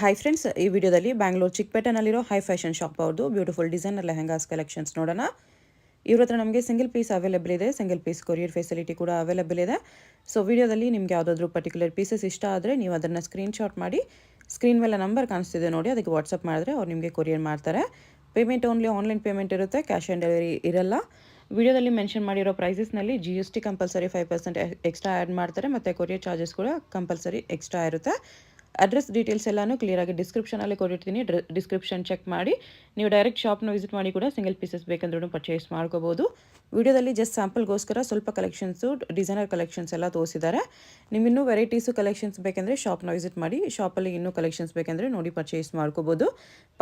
Hi friends, ಈ ವಿಡಿಯೋದಲ್ಲಿ Bangalore ಚಿಕ್ಕಪೇಟೆನಲ್ಲಿರೋ high fashion shop ಅವ್ರದ್ದು ಬ್ಯೂಟಿಫುಲ್ ಡಿಸೈನರ್ ಲೆಹಂಗಾಸ್ ಕಲೆಕ್ಷನ್ಸ್ ನೋಡೋಣ. ಇವ್ರ ಹತ್ರ ನಮಗೆ ಸಿಂಗಲ್ ಪೀಸ್ ಅವೈಲೇಬಲ್ ಇದೆ, ಸಿಂಗಲ್ ಪೀಸ್ ಕೊರಿಯರ್ ಫೆಸಿಲಿಟಿ ಕೂಡ ಅವೈಲೇಬಲ್ ಇದೆ. ಸೊ ವಿಡಿಯೋದಲ್ಲಿ ನಿಮಗೆ ಯಾವುದಾದ್ರೂ ಪರ್ಟಿಕ್ಯುಲರ್ ಪೀಸಸ್ ಇಷ್ಟ ಆದರೆ ನೀವು ಅದನ್ನು ಸ್ಕ್ರೀನ್ಶಾಟ್ ಮಾಡಿ ಸ್ಕ್ರೀನ್ ಮೇಲೆ ನಂಬರ್ ಕಾಣಿಸ್ತಿದೆ ನೋಡಿ, ಅದಕ್ಕೆ ವಾಟ್ಸಪ್ ಮಾಡಿದ್ರೆ ಅವ್ರು ನಿಮಗೆ ಕೊರಿಯರ್ ಮಾಡ್ತಾರೆ. ಪೇಮೆಂಟ್ ಓನ್ಲಿ ಆನ್ಲೈನ್ ಪೇಮೆಂಟ್ ಇರುತ್ತೆ, ಕ್ಯಾಶ್ ಆನ್ ಡೆಲಿವರಿ ಇರಲ್ಲ. ವಿಡಿಯೋದಲ್ಲಿ ಮೆನ್ಷನ್ ಮಾಡಿರೋ ಪ್ರೈಸಸ್ನಲ್ಲಿ GST ಕಂಪಲ್ಸರಿ 5% ಎಕ್ಸ್ಟ್ರಾ ಆ್ಯಡ್ ಮಾಡ್ತಾರೆ ಮತ್ತು ಕೊರಿಯರ್ ಚಾರ್ಜಸ್ ಕೂಡ ಕಂಪಲ್ಸರಿ ಎಕ್ಸ್ಟ್ರಾ ಇರುತ್ತೆ. ಅಡ್ರೆಸ್ ಡೀಟೇಲ್ಸ್ ಎಲ್ಲನೂ ಕ್ಲಿಯರಾಗಿ ಡಿಸ್ಕ್ರಿಪ್ಷನಲ್ಲಿ ಕೊಟ್ಟಿರ್ತೀನಿ, ಡಿಸ್ಕ್ರಿಪ್ಷನ್ ಚೆಕ್ ಮಾಡಿ. ನೀವು ಡೈರೆಕ್ಟ್ ಶಾಪ್ನ ವಿಸಿಟ್ ಮಾಡಿ ಕೂಡ ಸಿಂಗಲ್ ಪೀಸಸ್ ಬೇಕಂದ್ರೂ ಪರ್ಚೇಸ್ ಮಾಡ್ಕೋಬೋದು. ವಿಡಿಯೋದಲ್ಲಿ ಜಸ್ಟ್ ಸ್ಯಾಂಪಲ್ಗೋಸ್ಕರ ಸ್ವಲ್ಪ ಕಲೆಕ್ಷನ್ಸು, ಡಿಸೈನರ್ ಕಲೆಕ್ಷನ್ಸ್ ಎಲ್ಲ ತೋರಿಸಿದ್ದಾರೆ. ನೀವು ಇನ್ನೂ ವೆರೈಟೀಸು ಕಲೆಕ್ಷನ್ಸ್ ಬೇಕೆಂದರೆ ಶಾಪ್ನ ವಿಸಿಟ್ ಮಾಡಿ, ಶಾಪಲ್ಲಿ ಇನ್ನೂ ಕಲೆಕ್ಷನ್ಸ್ ಬೇಕೆಂದರೆ ನೋಡಿ ಪರ್ಚೇಸ್ ಮಾಡ್ಕೋಬೋದು.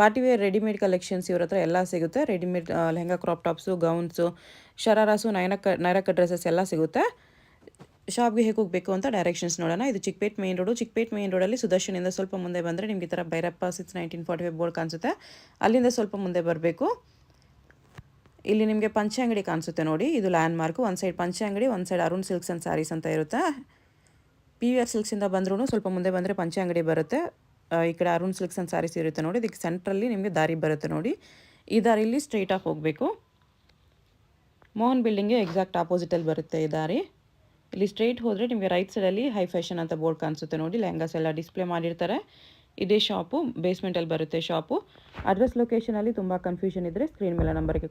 ಪಾರ್ಟಿವೇರ್ ರೆಡಿಮೇಡ್ ಕಲೆಕ್ಷನ್ಸ್ ಇವ್ರ ಹತ್ರ ಎಲ್ಲ ಸಿಗುತ್ತೆ. Readymade lehenga, crop tops, gowns, shararas, ನೈರಕ ಡ್ರೆಸ್ಸಸ್ ಎಲ್ಲ ಸಿಗುತ್ತೆ. ಶಾಪ್ಗೆ ಹೇಗೆ ಹೋಗಬೇಕು ಅಂತ ಡೈರೆಕ್ಷನ್ಸ್ ನೋಡೋಣ. ಇದು Chickpet main road. Chickpet main ರೋಡಲ್ಲಿ ಸುದರ್ಶನಿಂದ ಸ್ವಲ್ಪ ಮುಂದೆ ಬಂದರೆ ನಿಮಗೆ ಈ ಥರ ಭೈರಪ್ಪ 1945 ಬೋರ್ಡ್ ಕಾಣಿಸುತ್ತೆ, ಅಲ್ಲಿಂದ ಸ್ವಲ್ಪ ಮುಂದೆ ಬರಬೇಕು. ಇಲ್ಲಿ ನಿಮಗೆ ಪಂಚೆ ಅಂಗಡಿ ಕಾಣಿಸುತ್ತೆ ನೋಡಿ, ಇದು ಲ್ಯಾಂಡ್ ಮಾರ್ಕು. ಒಂದು ಸೈಡ್ ಪಂಚೆ ಅಂಗಡಿ, ಒಂದು side Arun silks and sarees ಅಂತ ಇರುತ್ತೆ. PVR ಸಿಲ್ಕ್ಸಿಂದ ಬಂದ್ರೂ ಸ್ವಲ್ಪ ಮುಂದೆ ಬಂದರೆ ಪಂಚೆ ಅಂಗಡಿ ಬರುತ್ತೆ. ಈ ಕಡೆ ಅರುಣ್ ಸಿಲ್ಕ್ಸ್ ಆ್ಯಂಡ್ ಸ್ಯಾರೀಸ್ ಇರುತ್ತೆ ನೋಡಿ. ಇದಕ್ಕೆ ಸೆಂಟ್ರಲ್ಲಿ ನಿಮಗೆ ದಾರಿ ಬರುತ್ತೆ ನೋಡಿ, ಈ ದಾರಿಯಲ್ಲಿ ಸ್ಟ್ರೈಟಾಗಿ ಹೋಗಬೇಕು. ಮೋಹನ್ ಬಿಲ್ಡಿಂಗ್ಗೆ ಎಕ್ಸಾಕ್ಟ್ ಆಪೋಸಿಟಲ್ಲಿ ಬರುತ್ತೆ ಈ ದಾರಿ. ಇಲ್ಲಿ ಸ್ಟ್ರೈಟ್ ಹೋದರೆ ನಿಮಗೆ ರೈಟ್ ಸೈಡಲ್ಲಿ ಹೈ ಫ್ಯಾಷನ್ ಅಂತ ಬೋರ್ಡ್ ಕಾಣಿಸುತ್ತೆ ನೋಡಿ, ಲೆಹಂಗಾಸ್ ಎಲ್ಲ ಡಿಸ್ಪ್ಲೇ ಮಾಡಿರ್ತಾರೆ. ಇದೇ ಶಾಪು, ಬೇಸ್ಮೆಂಟಲ್ಲಿ ಬರುತ್ತೆ ಶಾಪು. ಅಡ್ರೆಸ್ ಲೊಕೇಶನಲ್ಲಿ ತುಂಬ ಕನ್ಫ್ಯೂಷನ್ ಇದ್ದರೆ ಸ್ಕ್ರೀನ್ ಮೇಲೆ ನಂಬರ್ಗೆ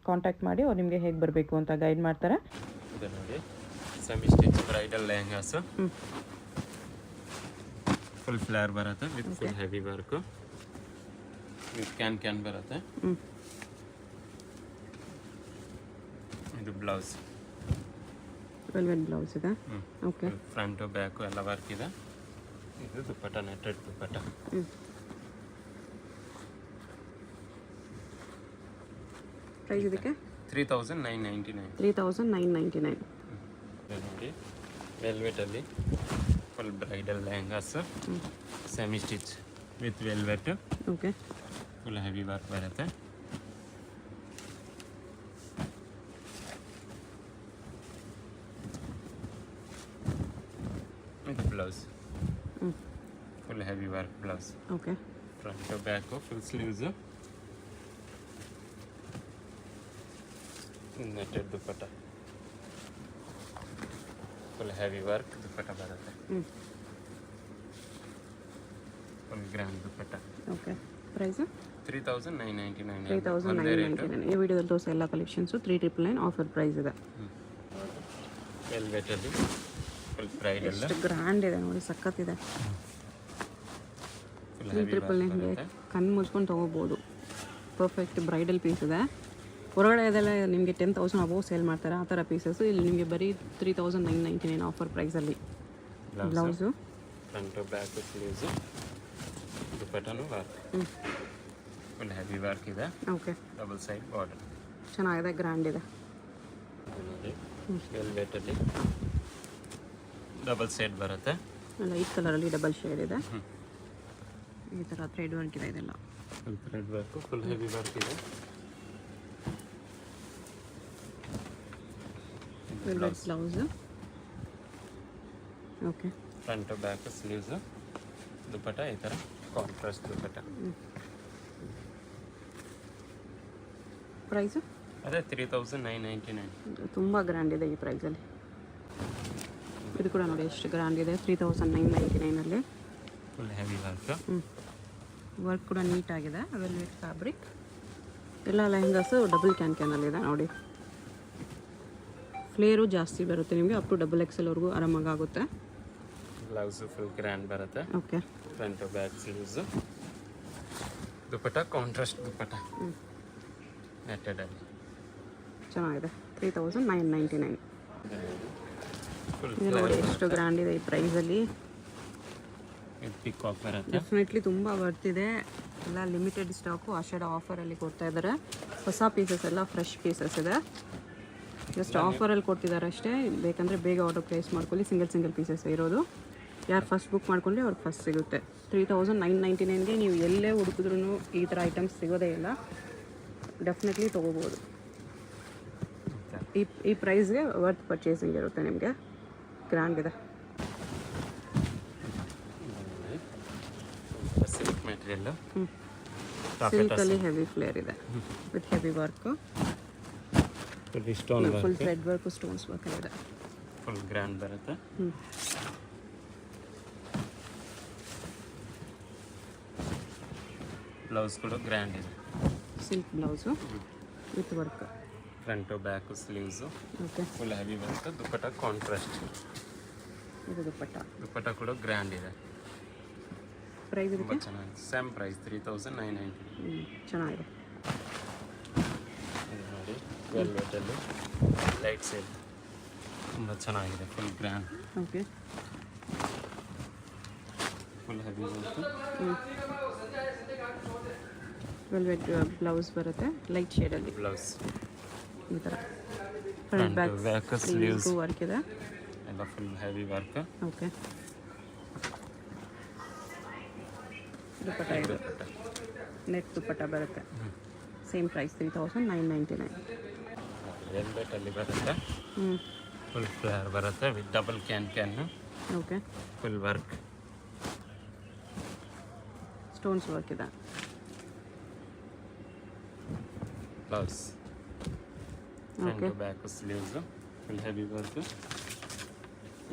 ಕಾಂಟ್ಯಾಕ್ಟ್ ಮಾಡಿ ಅವ್ರು ನಿಮಗೆ ಹೇಗೆ ಬರಬೇಕು ಅಂತ ಗೈಡ್ ಮಾಡ್ತಾರೆ. ನೋಡಿ, semi stitch bridal lehengas, full flare ಬರುತ್ತೆ with full heavy work, with can ಬರುತ್ತೆ. ಇದು ಬ್ಲೌಸ್, ವೆಲ್ವೆಟ್ ಬ್ಲೌಸ್ ಇದೆ. ಓಕೆ, ಫ್ರಂಟು ಬ್ಯಾಕು ಎಲ್ಲ ವರ್ಕ್ ಇದೆ. ಇದು ದುಪ್ಪಟ್ಟ, ನೆಟ್ಟೆಡ್ ದುಪ್ಪಟ್ಟ. ಪ್ರೈಸ್ ಇದಕ್ಕೆ 3999. 3999. ನೋಡಿ, ವೆಲ್ವೆಟಲ್ಲಿ full bridal lehengas, semi stitch with velvet. Okay, full heavy work ಬರುತ್ತೆ. Blouse full heavy work blouse. Okay, front back full sleeves, netted dupatta, full heavy work dupatta ಬರುತ್ತೆ. Full grand dupatta. Okay, price 3999. 3999. ಈ ವಿಡಿಯೋದಲ್ಲಿ ತೋರಿಸೋ ಎಲ್ಲ ಕಲೆಕ್ಷನ್ಸು 3999 ಆಫರ್ ಪ್ರೈಸ್ ಇದೆ. ವೆಲ್ವೆಟಲ್ಲಿ full bridal, ಎಷ್ಟು grand ಇದೆ ನೋಡಿ, ಸಖತ್ತಿದೆ. 3999 ಕಣ್ಣು ಮುಚ್ಕೊಂಡು ತೊಗೋಬೋದು. ಪರ್ಫೆಕ್ಟ್ ಬ್ರೈಡಲ್ ಪೀಸ್ ಇದೆ. ಹೊರಗಡೆ ಇದೆಲ್ಲ ನಿಮಗೆ 10,000 ಅಬೋವ್ ಸೇಲ್ ಮಾಡ್ತಾರೆ ಆ ಥರ ಪೀಸಸ್ಸು. ಇಲ್ಲಿ ನಿಮಗೆ ಬರೀ 3999 ಆಫರ್ ಪ್ರೈಸಲ್ಲಿ. ಬ್ಲೌಸು, ಫ್ರಂಟು ಬ್ಯಾಕು ಸ್ಲೀವ್ಸು, ದುಪ್ಪಟ್ಟನು ವರ್ಕ್, ಫುಲ್ ಹೆವಿ ವರ್ಕ್ ಇದೆ. ಓಕೆ, ಡಬಲ್ ಸೈಡ್ ಬಾರ್ಡರ್ ಚೆನ್ನಾಗಿದೆ, ಗ್ರ್ಯಾಂಡ್ ಇದೆ. ವೆಲ್ವೆಟಲ್ಲಿ ಡಬಲ್ ಸೈಡ್ ಬರುತ್ತೆ. ಲೈಟ್ ಕಲರಲ್ಲಿ ಡಬಲ್ ಶೇಡ್ ಇದೆ. ಈ ಥರ ಥ್ರೆಡ್ ವರ್ಕ್ ಇದೆ. ಇದೆಲ್ಲ full thread work, full heavy work ಇದೆ. Velvet blouse. Okay, front back sleeves, dupatta ಈ ಥರ ಕಾಂಟ್ರಾಸ್ಟ್ ದುಪ್ಪಟ್ಟ. ಪ್ರೈಸು ಅದೇ 3999. ತುಂಬ ಗ್ರ್ಯಾಂಡ್ ಇದೆ ಈ ಪ್ರೈಸಲ್ಲಿ. ಇದು ಕೂಡ ನೋಡಿ ಎಷ್ಟು ಗ್ರ್ಯಾಂಡ್ ಇದೆ, 3999ಅಲ್ಲಿ. Full heavy work. ವರ್ಕ್ ಕೂಡ ನೀಟಾಗಿದೆ. Velvet fabric. ಎಲ್ಲ ಲೆಹಂಗಾಸು ಡಬಲ್ ಕ್ಯಾನಲ್ಲಿದೆ ನೋಡಿ. ಫ್ಲೇರು ಜಾಸ್ತಿ ಬರುತ್ತೆ ನಿಮಗೆ, ಅಪ್ ಟು XXL ಆರಾಮಾಗಿ ಆಗುತ್ತೆ. ಬ್ಲೌಸು ಫುಲ್ ಗ್ರ್ಯಾಂಡ್ ಬರುತ್ತೆ. ಓಕೆ, ಫ್ರಂಟು ಬ್ಯಾಕ್ ಸ್ಲೀವ್ಸು, ದುಪ್ಪಟ್ಟ ಕಾಂಟ್ರಾಸ್ಟ್ ದುಪ್ಪಟ್ಟ, ನೆಟ್ಟೆಡಲ್ಲಿ ಚೆನ್ನಾಗಿದೆ. 3999. ಫುಲ್ ಇದು ನೋಡಿ ಎಷ್ಟು ಗ್ರ್ಯಾಂಡ್ ಇದೆ ಈ ಪ್ರೈಸಲ್ಲಿ. ಪಿಕಾಕ್ ಬರುತ್ತೆ. ಡೆಫಿನೆಟ್ಲಿ ತುಂಬ ಬರ್ತಿದೆ. ಎಲ್ಲ ಲಿಮಿಟೆಡ್ ಸ್ಟಾಕು ಆಷಾಢ ಆಫರಲ್ಲಿ ಕೊಡ್ತಾ ಇದ್ದಾರೆ. ಹೊಸ ಪೀಸಸ್ ಎಲ್ಲ ಫ್ರೆಶ್ ಪೀಸಸ್ ಇದೆ. ಜಸ್ಟ್ ಆಫರಲ್ಲಿ ಕೊಡ್ತಿದ್ದಾರೆ ಅಷ್ಟೇ. ಬೇಕಂದರೆ ಬೇಗ ಆರ್ಡರ್ ಪ್ಲೇಸ್ ಮಾಡ್ಕೊಳ್ಳಿ. ಸಿಂಗಲ್ ಪೀಸಸ್ ಇರೋದು. ಯಾರು ಫಸ್ಟ್ ಬುಕ್ ಮಾಡ್ಕೊಂಡ್ರೆ ಅವ್ರಿಗೆ ಫಸ್ಟ್ ಸಿಗುತ್ತೆ. 3999ಗೆ ನೀವು ಎಲ್ಲೇ ಹುಡುಕಿದ್ರೂ ಈ ಥರ ಐಟಮ್ಸ್ ಸಿಗೋದೇ ಇಲ್ಲ. ಡೆಫಿನೆಟ್ಲಿ ತೊಗೋಬೋದು. ಈ ಪ್ರೈಸ್ಗೆ ವರ್ತ್ ಪರ್ಚೇಸಿಂಗ್ ಇರುತ್ತೆ ನಿಮಗೆ. ಗ್ರ್ಯಾಂಡ್ ಇದೆ. ಮೆಟೀರಿಯಲ್. ಸಿಲ್ಕಲ್ಲಿ ಹೆವಿ ಫ್ಲೇರ್ ಇದೆ with heavy work, stone full thread work, stones work ಇದೆ. ಫುಲ್ ಗ್ರ್ಯಾಂಡ್ ಬರುತ್ತೆ. ಬ್ಲೌಸ್ ಕೂಡ ಗ್ರ್ಯಾಂಡ್ ಇದೆ. Silk blouse with work, front back sleeves okay. Full heavy ಬರುತ್ತೆ. ದುಪ್ಪಟ್ಟ ಕಾಂಟ್ರಾಸ್ಟ್. ಇದು ದುಪ್ಪಟ್ಟ. ದುಪ್ಪಟ್ಟ ಕೂಡ ಗ್ರ್ಯಾಂಡ್ ಇದೆ. ಪ್ರೈಸ್ ತುಂಬ ಇದಕ್ಕೆ ಚೆನ್ನಾಗಿದೆ. Same price 3990. ಚೆನ್ನಾಗಿದೆ. ಇದು ನೋಡಿ ವೆಲ್ವೆಟಲ್ಲಿ ಲೈಟ್ ಸೇಲ್ ತುಂಬ ಚೆನ್ನಾಗಿದೆ. Full grand, okay. Full heavy ಬರುತ್ತೆ. ವೆಲ್ವೆಟ್ ಬ್ಲೌಸ್ ಬರುತ್ತೆ ಲೈಟ್ ಶೇಡಲ್ಲಿ, ಬ್ಲೌಸ್ ಈ ಥರ. ಫ್ರಂಟ್ ಬ್ಯಾಕ್ ಬ್ಯಾಕ್ ಸ್ಲೀವ್ಸ್ ಸ್ಲೀವ್ಸ್ಗೂ ವರ್ಕ್ ಇದೆ, ಎಲ್ಲ full heavy work. Okay. Dupatta ಇದು ನೆಟ್ ದುಪ್ಪಟ್ಟ ಬರುತ್ತೆ. Same price 3999. ವೆಲ್ವೆಟಲ್ಲಿ ಬರುತ್ತೆ. ಫುಲ್ ಫ್ಲೇರ್ ಬರುತ್ತೆ with double can okay. Full work, stones work ಇದೆ. Blouse okay. Front back sleeves full heavy work.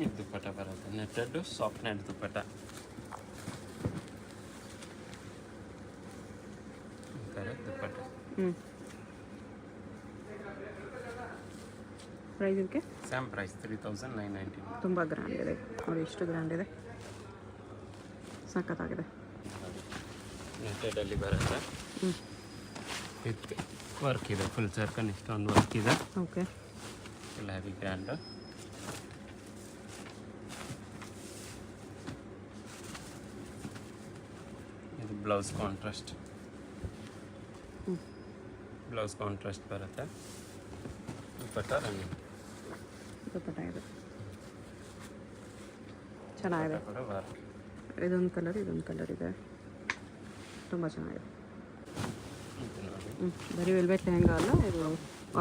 ಇದು ದುಪ್ಪಟ್ಟ ಬರುತ್ತೆ ನೆಟ್ಟೆಡ್ ಸಾಫ್ಟ್ ನೆಟ್ ದುಪ್ಪಟ್ಟ. ಈ ಥರ ದುಪ್ಪಟ್ಟ. ಪ್ರೈಸ್ ಇದಕ್ಕೆ ಸೇಮ್ ಪ್ರೈಸ್ 3990. ತುಂಬ ಗ್ರ್ಯಾಂಡ್ ಇದೆ ನೋಡಿ, ಎಷ್ಟು ಗ್ರ್ಯಾಂಡ್ ಇದೆ, ಸಖತ್ತಾಗಿದೆ. ನೆಟ್ಟೆಡಲ್ಲಿ ಬರುತ್ತೆ ವಿತ್ ವರ್ಕ್ ಇದೆ. ಫುಲ್ ಸರ್ಕಲ್ ಇಷ್ಟೊಂದು ವರ್ಕ್ ಇದೆ. ಓಕೆ. Full heavy grand. ಇದು ಬ್ಲೌಸ್ ಕಾಂಟ್ರಾಸ್ಟ್. ಬ್ಲೌಸ್ ಕಾಂಟ್ರಾಸ್ಟ್ ಬರುತ್ತೆ. ದುಪ್ಪಟ್ಟ ರನ್ನಿಂಗ್. ದುಪ್ಪಟ್ಟ ಇದು ಚೆನ್ನಾಗಿದೆ. ಕೂಡ ವರ್ಕ್. ಇದೊಂದು ಕಲರ್, ಇದೊಂದು ಕಲರ್ ಇದೆ, ತುಂಬ ಚೆನ್ನಾಗಿದೆ. ಇದು ನೋಡಿ ಬರೀ ವೆಲ್ವೆಟ್ ಲೆಹಂಗಾ ಅಲ್ಲ, ಇದು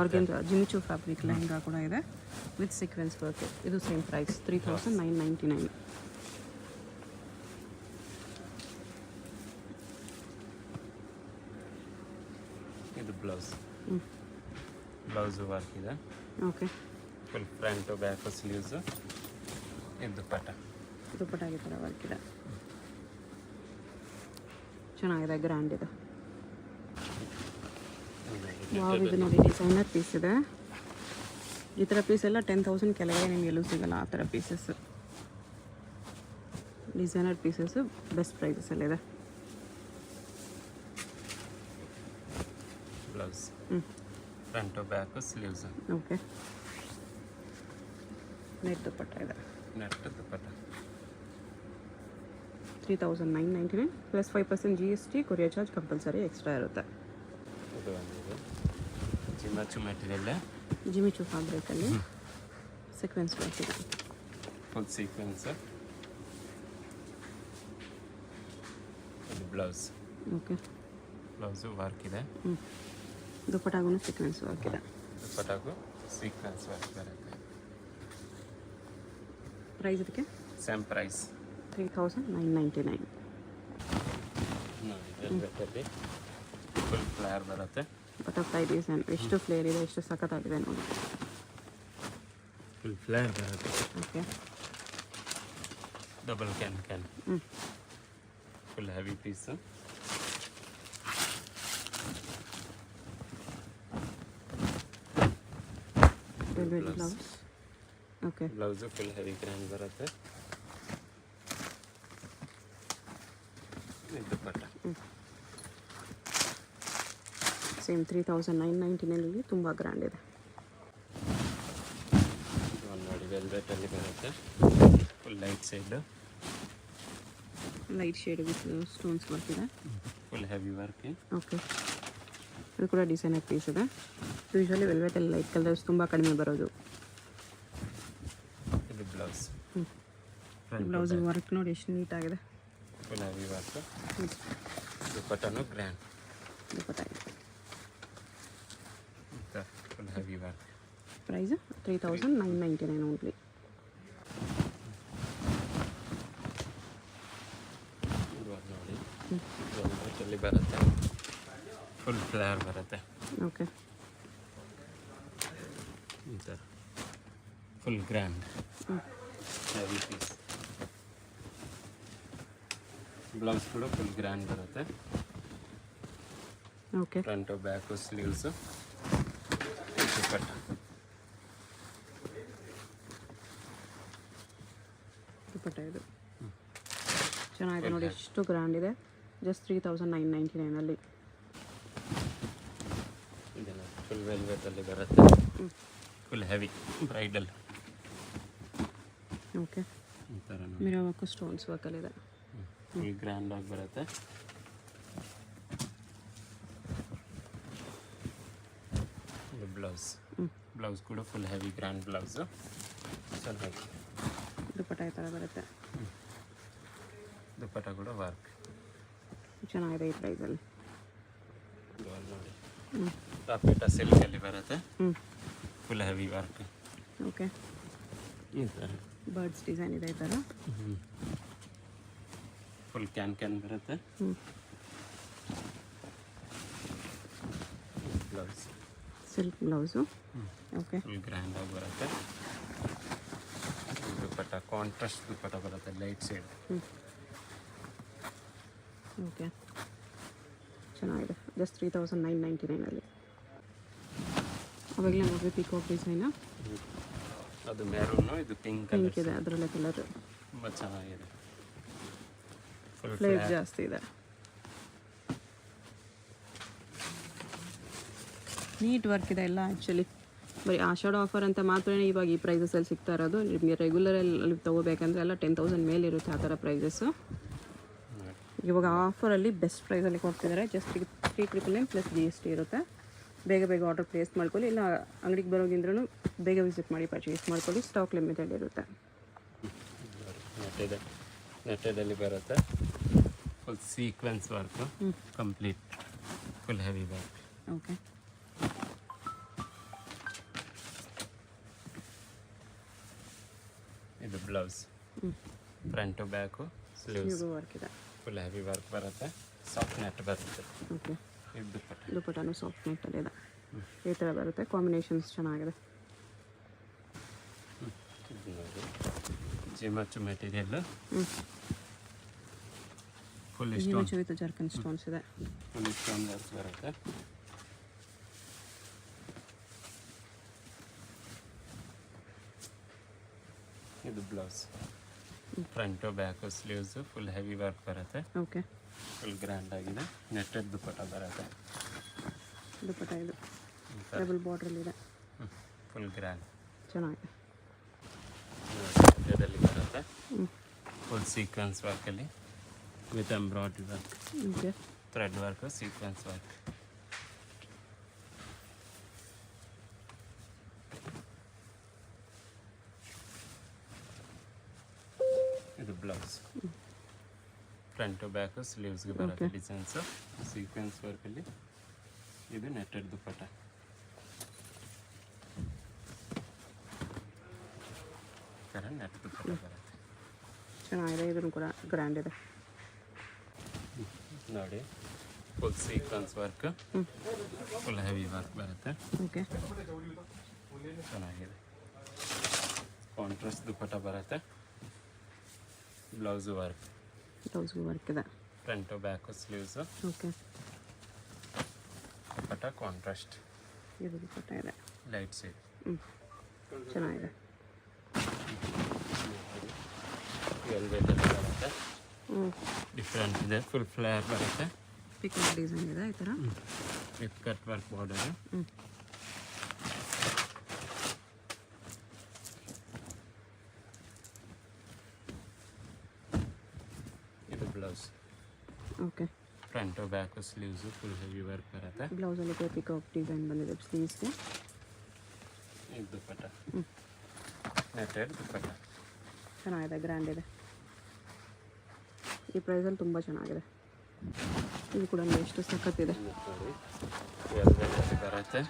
ಆರ್ಗೆನ್ಜಾ ಜಿಮಿಚು ಫ್ಯಾಬ್ರಿಕ್ ಲೆಹಂಗಾ ಕೂಡ ಇದೆ ವಿತ್ ಸೀಕ್ವೆನ್ಸ್ ವರ್ಕ್. ಇದು ಸೇಮ್ ಪ್ರೈಸ್ 3999. ಇದು ಬ್ಲೌಸ್. ಬ್ಲೌಸು ವರ್ಕ್ ಇದೆ. Okay. Full front back sleeves. ಇದು ದುಪ್ಪಟ್ಟ. ದುಪ್ಪಟ್ಟ ಈ ಥರ ವರ್ಕ್ ಇದೆ, ಚೆನ್ನಾಗಿದೆ, ಗ್ರ್ಯಾಂಡ್ ಇದೆ. ವಾವ್, ಇದು ನೋಡಿ ಡಿಸೈನರ್ ಪೀಸ್ ಇದೆ. ಈ ಥರ ಪೀಸ್ ಎಲ್ಲ 10,000 ಕೆಳಗಡೆ ನಿಮ್ಗೆ ಎಲ್ಲೂ ಸಿಗಲ್ಲ. ಆ ಥರ ಪೀಸಸ್, ಡಿಸೈನರ್ ಪೀಸಸ್ಸು ಬೆಸ್ಟ್ ಪ್ರೈಸಸಲ್ಲಿದೆ. Blouse front back sleeves. Okay. Net dupatta ಇದೆ, net dupatta. 3999 plus 5% GST, courier charge compulsory extra ಇರುತ್ತೆ. ಇದು ಬಂದಿದೆ ಜಿಮಚು ಮೆಟೀರಿಯಲ್. ಜಿಮಿಚು ಫ್ಯಾಬ್ರಿಕಲ್ಲಿ ಸೀಕ್ವೆನ್ಸ್ ವರ್ಕ್ ಇದೆ. Full sequence. ಇದು ಬ್ಲೌಸ್. ಓಕೆ. ಬ್ಲೌಸು ವರ್ಕ್ ಇದೆ. ದುಪ್ಪಟ್ಟಾಗೂ ಸೀಕ್ವೆನ್ಸ್ ವರ್ಕ್ ಇದೆ. ದುಪ್ಪಟ್ಟಾಗೂ ಸೀಕ್ವೆನ್ಸ್ ವರ್ಕ್ ಬರುತ್ತೆ. ಪ್ರೈಸ್ ಇದಕ್ಕೆ ಸೇಮ್ ಪ್ರೈಸ್ 3999. ನೋಡಿ ವೆಲ್ವೆಟಲ್ಲಿ ಫುಲ್ ಫ್ಲೇರ್ ಬರುತ್ತೆ. ಬಟರ್ಫ್ಲೈ ಡಿಸೈನ್ ಎಷ್ಟು ಫ್ಲೇರ್ ಇದೆ, ಎಷ್ಟು ಸಖತ್ತಾಗಿದೆ ನೋಡಿ. ಫುಲ್ ಫ್ಲೇರ್ ಬರುತ್ತೆ. Okay. Double can full heavy piece. Velvet blouse. Okay. Blouse full heavy grand ಬರುತ್ತೆ. ಇದು ದುಪ್ಪಟ್ಟ. ಸೇಮ್ 3999 ತುಂಬ ಗ್ರ್ಯಾಂಡ್ ಇದೆ. ಒಂದು ನೋಡಿ ವೆಲ್ವೆಟಲ್ಲಿ ಬರುತ್ತೆ. Full light side, light shade with stones work ಇದೆ. Full heavy work. ಓಕೆ. ಇದು ಕೂಡ ಡಿಸೈನರ್ ಪೀಸ್ ಇದೆ. ಯೂಶ್ವಲಿ ವೆಲ್ವೆಟಲ್ಲಿ ಲೈಟ್ ಕಲರ್ಸ್ ತುಂಬ ಕಡಿಮೆ ಬರೋದು. ಇದು ಬ್ಲೌಸ್. ಬ್ಲೌಸ್ ವರ್ಕ್ ನೋಡಿ ಎಷ್ಟು ನೀಟಾಗಿದೆ. Full heavy work. ದುಪ್ಪಟ್ಟನು ಗ್ರ್ಯಾಂಡ್. ದುಪ್ಪಟ್ಟ ಇದೆ. Full heavy work. Price 3999 only. ಇದು ನೋಡಿ ವೆಲ್ವೆಟಲ್ಲಿ ಬರುತ್ತೆ, ಫುಲ್ ಫ್ಲೇರ್ ಬರುತ್ತೆ ಓಕೆ. ಈ ಥರ full grand heavy piece. Blouse ಕೂಡ ಫುಲ್ ಗ್ರ್ಯಾಂಡ್ ಬರುತ್ತೆ, okay. Front back sleeves dupatta. Dupatta ಇದು ಚೆನ್ನಾಗಿದೆ ನೋಡಿ, ಎಷ್ಟು ಗ್ರ್ಯಾಂಡ್ ಇದೆ. ಜಸ್ಟ್ 3999 ಇದೆಲ್ಲ ಫುಲ್ ವೆಲ್ವೆಟಲ್ಲಿ ಬರುತ್ತೆ, ಫುಲ್ ಹೆವಿ ಬ್ರೈಡಲ್. ಓಕೆ. ಈ ಥರ ಮಿರರ್ ವರ್ಕು ಸ್ಟೋನ್ಸ್ ವರ್ಕಲ್ಲಿದೆ. ಫುಲ್ ಗ್ರ್ಯಾಂಡ್ ಆಗಿ ಬರುತ್ತೆ. ಇದು ಬ್ಲೌಸ್, ಬ್ಲೌಸ್ ಕೂಡ ಫುಲ್ ಹೆವಿ ಗ್ರ್ಯಾಂಡ್ ಬ್ಲೌಸು, ಚೆನ್ನಾಗಿ. ದುಪ್ಪಟ್ಟ ಈ ಥರ ಬರುತ್ತೆ, ದುಪ್ಪಟ್ಟ ಕೂಡ ವರ್ಕ್ ಚೆನ್ನಾಗಿದೆ ಈ ಪ್ರೈಸಲ್ಲಿ. ನೋಡಿ ಟಾಪೇಟ ಸಿಲ್ಕಲ್ಲಿ ಬರುತ್ತೆ, ಫುಲ್ ಹೆವಿ ವರ್ಕ್. ಓಕೆ. ಈ ಥರ ಬರ್ಡ್ಸ್ ಡಿಸೈನ್ ಇದೆ ಈ ಥರ. ಫುಲ್ ಕ್ಯಾನ್ ಬರುತ್ತೆ. Blouse silk blouse. Okay. Full grand ಆಗಿ ಬರುತ್ತೆ. ದುಪ್ಪಟ್ಟ ಕಾಂಟ್ರಾಸ್ಟ್ ದುಪ್ಪಟ್ಟ ಬರುತ್ತೆ, ಲೈಟ್ ಶೇಡ್. ಓಕೆ, ಚೆನ್ನಾಗಿದೆ. ಜಸ್ಟ್ 3999 ಅವಾಗಲೇ ನೋಡಿದ್ವಿ ಪಿಕಾಕ್ ಡಿಸೈನು. ಅದು ಮೆರೂನು, ಇದು ಪಿಂಕ್ ಪಿಂಕ್ ಇದೆ, ಅದರಲ್ಲೇ ಕಲರ್ ತುಂಬ ಚೆನ್ನಾಗಿದೆ. ಫುಲ್ ಫ್ಲೇರ್ ಜಾಸ್ತಿ ಇದೆ. ನೀಟ್ ವರ್ಕ್ ಇದೆ ಎಲ್ಲ. ಆ್ಯಕ್ಚುಲಿ ಬರೀ ಆಷಾಢ ಆಫರ್ ಅಂತ ಮಾತ್ರ ಇವಾಗ ಈ ಪ್ರೈಸಸಲ್ಲಿ ಸಿಗ್ತಾ ಇರೋದು. ನಿಮಗೆ ರೆಗ್ಯುಲರಲ್ಲಿ ತೊಗೋಬೇಕಂದ್ರೆ ಎಲ್ಲ 10,000 ಮೇಲೆ ಇರುತ್ತೆ ಆ ಥರ ಪ್ರೈಸಸ್ಸು. ಇವಾಗ ಆಫರಲ್ಲಿ ಬೆಸ್ಟ್ ಪ್ರೈಸಲ್ಲಿ ಕೊಡ್ತಿದ್ದಾರೆ. ಜಸ್ಟ್ 399 ಪ್ಲಸ್ GST ಇರುತ್ತೆ. ಬೇಗ ಬೇಗ ಆರ್ಡರ್ ಪ್ಲೇಸ್ ಮಾಡ್ಕೊಳ್ಳಿ, ಇಲ್ಲ ಅಂಗಡಿಗೆ ಬರೋಗಿಂದ್ರೂ ಬೇಗ ವಿಸಿಟ್ ಮಾಡಿ ಪರ್ಚೇಸ್ ಮಾಡ್ಕೊಳ್ಳಿ. ಸ್ಟಾಕ್ ಲಿಮಿಟೆಡ್ ಇರುತ್ತೆ. ನೆಟ್ಟೆಡಲ್ಲಿ ಬರುತ್ತೆ, full sequence work, complete full heavy work. Okay. ಇದು blouse, front back sleeves work ಇದೆ, ಫುಲ್ ಹೆವಿ ವರ್ಕ್ ಬರುತ್ತೆ, ಸಾಫ್ಟ್ ನೆಟ್ ಬರುತ್ತೆ. ಓಕೆ. ಇದು ದುಪ್ಪಟ್ಟ, ದುಪ್ಪಟ್ಟನು ಸಾಫ್ಟ್ ನೆಟ್ಟಲ್ಲಿದೆ. ಈ ಥರ ಬರುತ್ತೆ. ಕಾಂಬಿನೇಷನ್ಸ್ ಚೆನ್ನಾಗಿದೆ. ಇದು ನೋಡಿ ಜಿಮಚ್ಚು material, full stone with zircon stones ಇದೆ. ಫುಲ್ ಸ್ಟೋನ್ ವರ್ಕ್ ಬರುತ್ತೆ. ಇದು blouse, front back sleeves full heavy work ಬರುತ್ತೆ. ಓಕೆ. ಫುಲ್ ಗ್ರ್ಯಾಂಡ್ ಆಗಿದೆ. ನೆಟ್ಟೆಡ್ ದುಪ್ಪಟ್ಟ ಬರುತ್ತೆ. ದುಪ್ಪಟ್ಟ ಇದು ಡಬಲ್ ಬಾರ್ಡ್ರಲ್ಲಿದೆ, ಫುಲ್ ಗ್ರ್ಯಾಂಡ್ ಚೆನ್ನಾಗಿದೆ. ಇದರಲ್ಲಿ ಬರುತ್ತೆ, ಫುಲ್ ಸೀಕ್ವೆನ್ಸ್ ವರ್ಕಲ್ಲಿ with embroidery work, okay. Thread work, sequence work. ಇದು ಬ್ಲೌಸ್, ಫ್ರಂಟು ಬ್ಯಾಕು ಸ್ಲೀವ್ಸ್ಗೆ ಬರುತ್ತೆ ಡಿಸೈನ್ಸು, ಸೀಕ್ವೆನ್ಸ್ ವರ್ಕಲ್ಲಿ. ಇದು ನೆಟ್ಟೆಡ್ ದುಪ್ಪಟ್ಟ. ಥರ ನೆಟ್ ದುಪ್ಪಟ್ಟ ಬರುತ್ತೆ, ಚೆನ್ನಾಗಿದೆ. ಇದನ್ನು ಕೂಡ ಗ್ರ್ಯಾಂಡ್ ಇದೆ ನೋಡಿ. Full sequence work, full heavy work ಬರುತ್ತೆ. ಓಕೆ. ಚೆನ್ನಾಗಿದೆ. ಕಾಂಟ್ರಾಸ್ಟ್ ದುಪ್ಪಟ್ಟ ಬರುತ್ತೆ, ಬ್ಲೌಸು ವರ್ಕ್, ಬ್ಲೌಸ್ಗೂ ವರ್ಕ್ ಇದೆ. Front back sleeves. ಓಕೆ. ದುಪ್ಪಟ್ಟ ಕಾಂಟ್ರಾಸ್ಟ್, ಇದು ದುಪ್ಪಟ್ಟ ಇದೆ, ಲೈಟ್ ಶೇಡ್. ಚೆನ್ನಾಗಿದೆ. ವೆಲ್ವೆಟಲ್ಲಿ ಬರುತ್ತೆ, ಡಿಫ್ರೆಂಟ್ ಇದೆ. ಫುಲ್ ಫ್ಲೇರ್ ಬರುತ್ತೆ, ಪಿಕಾಕ್ ಡಿಸೈನ್ ಇದೆ ಈ ಥರ, ವಿತ್ ಕಟ್ ವರ್ಕ್ ಬಾರ್ಡರ್. ಇದು blouse, okay. Front back sleeves full heavy work ಬರುತ್ತೆ. ಬ್ಲೌಸಲ್ಲಿ ಕೂಡ ಪಿಕಾಕ್ ಡಿಸೈನ್ ಬಂದಿದೆ ಸ್ಲೀವ್ಸ್ಗೆ. ಇದು ದುಪ್ಪಟ್ಟ, ನೆಟ್ಟೆಡ್ ದುಪ್ಪಟ್ಟ. ಚೆನ್ನಾಗಿದೆ, ಗ್ರ್ಯಾಂಡ್ ಇದೆ. ಈ ಪ್ರೈಸಲ್ಲಿ ತುಂಬ ಚೆನ್ನಾಗಿದೆ. ಇದು ಕೂಡ ಎಷ್ಟು ಸಖತ್ತಿದೆ. ನೋಡಿ ವೆಲ್ವೆಟಲ್ಲಿ ಬರುತ್ತೆ,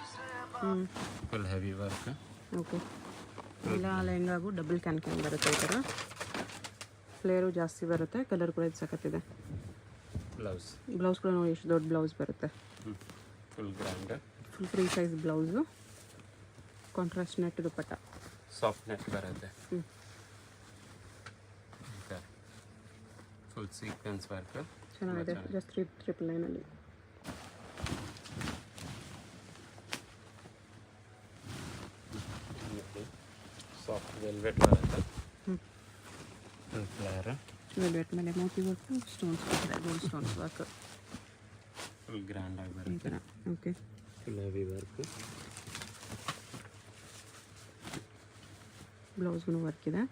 ಫುಲ್ ಹೆವಿ ವರ್ಕ್. ಓಕೆ. ಎಲ್ಲ ಲೆಹಂಗಾಗೂ ಡಬಲ್ ಕ್ಯಾನ್ ಬರುತ್ತೆ ಈ ಥರ. ಫ್ಲೇರು ಜಾಸ್ತಿ ಬರುತ್ತೆ, ಕಲರ್ ಕೂಡ ಇದು ಸಖತ್ತಿದೆ. ಬ್ಲೌಸ್ ಬ್ಲೌಸ್ ಕೂಡ ನೋಡಿ ಎಷ್ಟು ದೊಡ್ಡ ಬ್ಲೌಸ್ ಬರುತ್ತೆ. Full grand, full free size blouse, contrast net dupatta, soft net ಬರುತ್ತೆ. ಹ್ಞೂ ಫುಲ್ ಸೀಕ್ವೆನ್ಸ್ ವರ್ಕ್ ಚೆನ್ನಾಗಿದೆ. ಜಸ್ಟ್ 399 ಸಾಫ್ಟ್ ವೆಲ್ವೆಟ್ ಬರುತ್ತೆ. ಫುಲ್ ಫ್ಲೇರ್, ವೆಲ್ವೆಟ್ ಮೇಲೆ ಮೋತಿ ವರ್ಕ್, ಸ್ಟೋನ್ಸ್ ಬರುತ್ತೆ, gold stones work, full grand ಆಗಿ ಈ ಬರುತ್ತೆ. ಥರ. Okay, full heavy work. ಬ್ಲೌಸ್ಗೂ ವರ್ಕ್ ಇದೆ,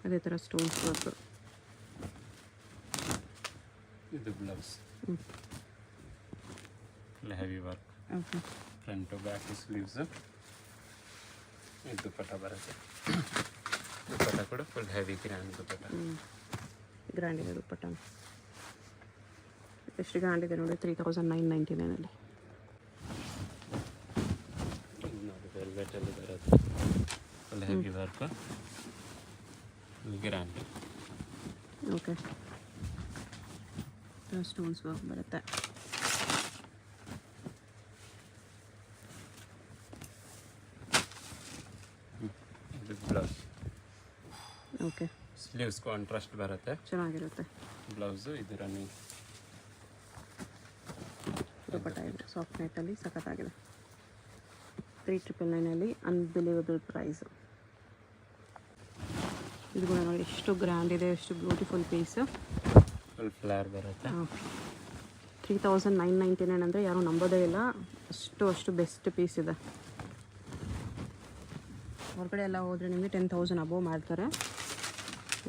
ಅದೇ ಥರ ಸ್ಟೋನ್ಸ್ ವರ್ಕ್. ಇದು blouse, full heavy work. Okay, front to back sleeves. ಇದು ದುಪ್ಪಟ್ಟ ಬರುತ್ತೆ. ದುಪ್ಪಟ್ಟ ಕೂಡ ಫುಲ್ ಹೆವಿ ಗ್ರ್ಯಾಂಡ್ ದುಪ್ಪಟ್ಟ. ಗ್ರ್ಯಾಂಡ್ ಇದೆ ದುಪ್ಪಟ್ಟ. ಎಷ್ಟು ಗ್ರ್ಯಾಂಡ್ ಇದೆ ನೋಡಿ, 3999 ನೋಡಿ ವೆಲ್ವೆಟಲ್ಲಿ ಬರುತ್ತೆ. Full heavy work, full grand. Okay, stones work ಬರುತ್ತೆ. ಇದು ಬ್ಲೌಸ್. ಓಕೆ, ಸ್ಲೀವ್ಸ್ ಕಾಂಟ್ರಾಸ್ಟ್ ಬರುತ್ತೆ. ಚೆನ್ನಾಗಿರುತ್ತೆ. ಬ್ಲೌಸು ಇದು ರನ್ನಿಂಗ್ ದುಪ್ಪಟ್ಟ ಇದೆ ಸಾಫ್ಟ್ ನೆಟ್ಟಲ್ಲಿ, ಸಖತ್ತಾಗಿದೆ. 3999 ಅನ್ಬಿಲೀವಬಲ್ ಪ್ರೈಸು. ಇದು ಕೂಡ ನೋಡಿ ಎಷ್ಟು ಗ್ರ್ಯಾಂಡ್ ಇದೆ, ಎಷ್ಟು ಬ್ಯೂಟಿಫುಲ್ ಪೀಸು. ಫುಲ್ ಫ್ಲೇರ್ ಬರುತ್ತೆ. 3999 ಅಂದರೆ ಯಾರೂ ನಂಬೋದೇ ಇಲ್ಲ, ಅಷ್ಟು ಬೆಸ್ಟ್ ಪೀಸ್ ಇದೆ. ಹೊರಗಡೆ ಎಲ್ಲ ಹೋದರೆ ನಿಮಗೆ 10,000 ಅಬೋವ್ ಮಾಡ್ತಾರೆ.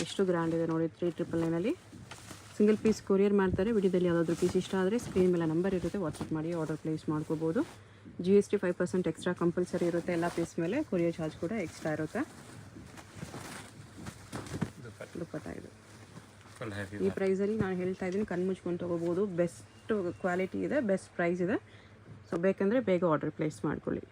ಎಷ್ಟು ಗ್ರ್ಯಾಂಡ್ ಇದೆ ನೋಡಿ. 3999 ಸಿಂಗಲ್ ಪೀಸ್ ಕೊರಿಯರ್ ಮಾಡ್ತಾರೆ. ವಿಡಿಯೋದಲ್ಲಿ ಯಾವುದಾದ್ರೂ ಪೀಸ್ ಇಷ್ಟ ಆದರೆ ಸ್ಕ್ರೀನ್ ಮೇಲೆ ನಂಬರ್ ಇರುತ್ತೆ, ವಾಟ್ಸಪ್ ಮಾಡಿ ಆರ್ಡರ್ ಪ್ಲೇಸ್ ಮಾಡ್ಕೋಬೋದು. GST 5% ಎಕ್ಸ್ಟ್ರಾ ಕಂಪಲ್ಸರಿ ಇರುತ್ತೆ ಎಲ್ಲ ಪೀಸ್ ಮೇಲೆ. ಕೊರಿಯರ್ ಚಾರ್ಜ್ ಕೂಡ ಎಕ್ಸ್ಟ್ರಾ ಇರುತ್ತೆ. ದುಪ್ಪಟ್ಟ ಇದು ಫುಲ್ ಹೆವಿ. ಈ ಪ್ರೈಸಲ್ಲಿ ನಾನು ಹೇಳ್ತಾ ಇದ್ದೀನಿ, ಕಣ್ಮುಚ್ಕೊಂಡು ತೊಗೋಬೋದು. ಬೆಸ್ಟ್ ಕ್ವಾಲಿಟಿ ಇದೆ, ಬೆಸ್ಟ್ ಪ್ರೈಸ್ ಇದೆ. ಸೊ ಬೇಕಂದರೆ ಬೇಗ ಆರ್ಡರ್ ಪ್ಲೇಸ್ ಮಾಡ್ಕೊಳ್ಳಿ.